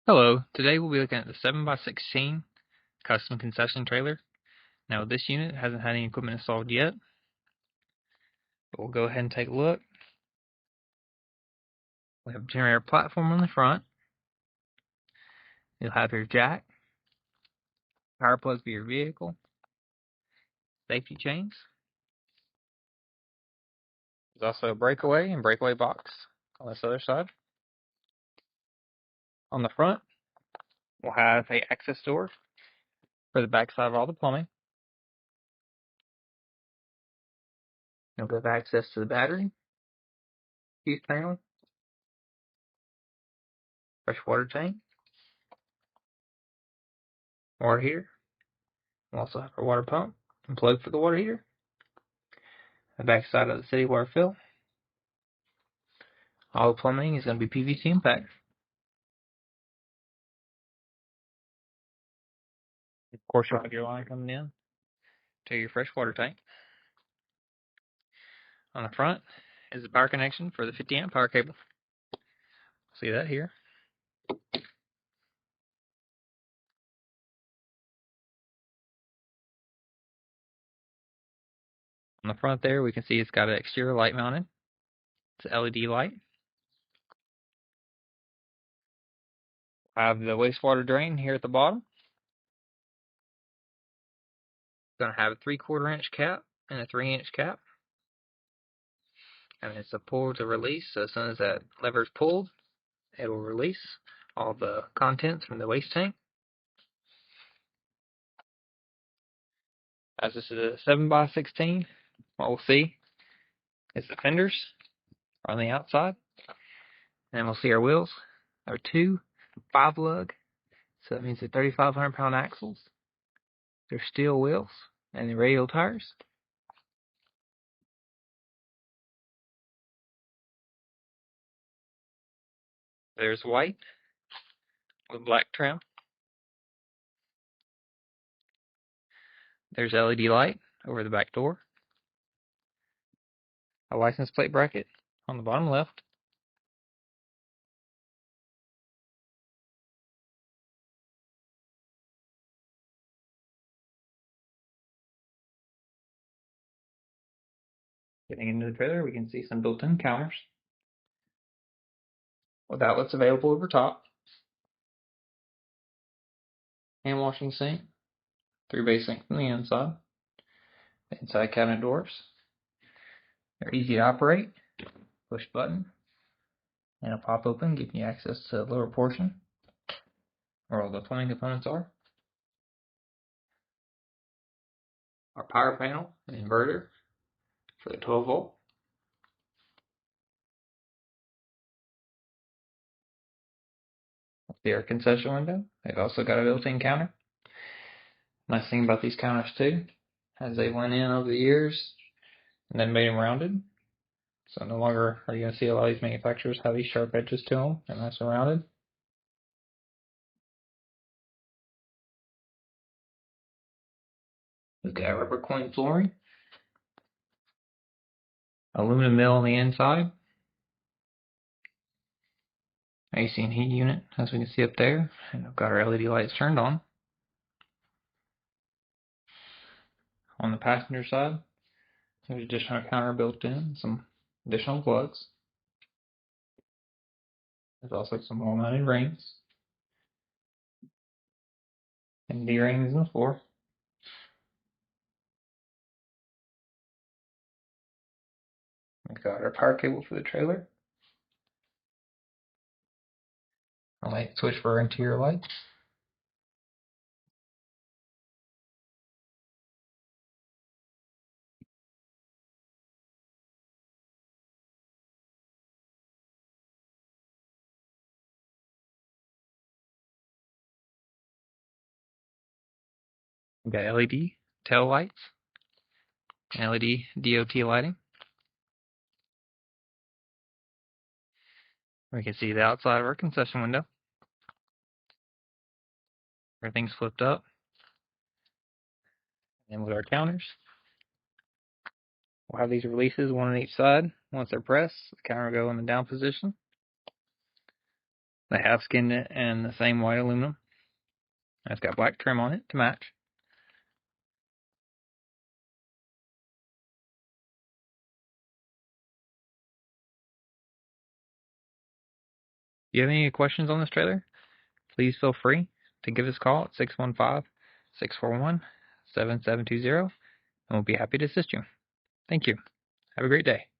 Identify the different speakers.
Speaker 1: Hello, today we'll be looking at the 7x16 custom concession trailer. Now this unit hasn't had any equipment installed yet, but we'll go ahead and take a look. We have a generator platform on the front. You'll have your jack, power plug for your vehicle, safety chains. There's also a breakaway and breakaway box on this other side. On the front, we'll have a access door for the back side of all the plumbing. You'll have access to the battery, fuse panel, fresh water tank, water heater. We'll also have our water pump and plug for the water heater. The back side of the city water fill. All the plumbing is going to be PVC impact. Of course, you'll have your line coming in to your fresh water tank. On the front is the power connection for the 50 amp power cable. See that here. On the front there, we can see it's got an exterior light mounted. It's an LED light. I have the wastewater drain here at the bottom. It's going to have a 3/4 inch cap and a 3-inch cap. And it's a pull to release, so as soon as that lever is pulled, it will release all the contents from the waste tank. As this is a 7x16, what we'll see is the fenders on the outside. And we'll see our wheels are 2 5-lug, so that means they're 3,500 pound axles. They're steel wheels and the radial tires. There's white with black trim. There's LED light over the back door. A license plate bracket on the bottom left. Getting into the trailer, we can see some built-in counters with outlets available over top. Hand washing sink, 3-bay sink from the inside. The inside cabinet doors. They're easy to operate. Push button and a pop open, giving you access to the lower portion where all the plumbing components are. Our power panel and inverter for the 12-volt. See our concession window. They've also got a built-in counter. Nice thing about these counters too, as they went in over the years and then made them rounded. So no longer are you going to see a lot of these manufacturers have these sharp edges to them, and nice and rounded. We've got rubber coin flooring, aluminum mill on the inside, AC and heat unit, as we can see up there, and we've got our LED lights turned on. On the passenger side, there's additional counter built in, some additional plugs. There's also some wall-mounted rings and D-rings in the floor. We've got our power cable for the trailer. A light switch for our interior lights. We've got LED tail lights, and LED DOT lighting. We can see the outside of our concession window. Everything's flipped up. And with our counters, we'll have these releases, one on each side. Once they're pressed, the counter will go in the down position. They have skinned it in the same white aluminum. It's got black trim on it to match. If you have any questions on this trailer, please feel free to give us a call at 615-641-7720, and we'll be happy to assist you. Thank you. Have a great day.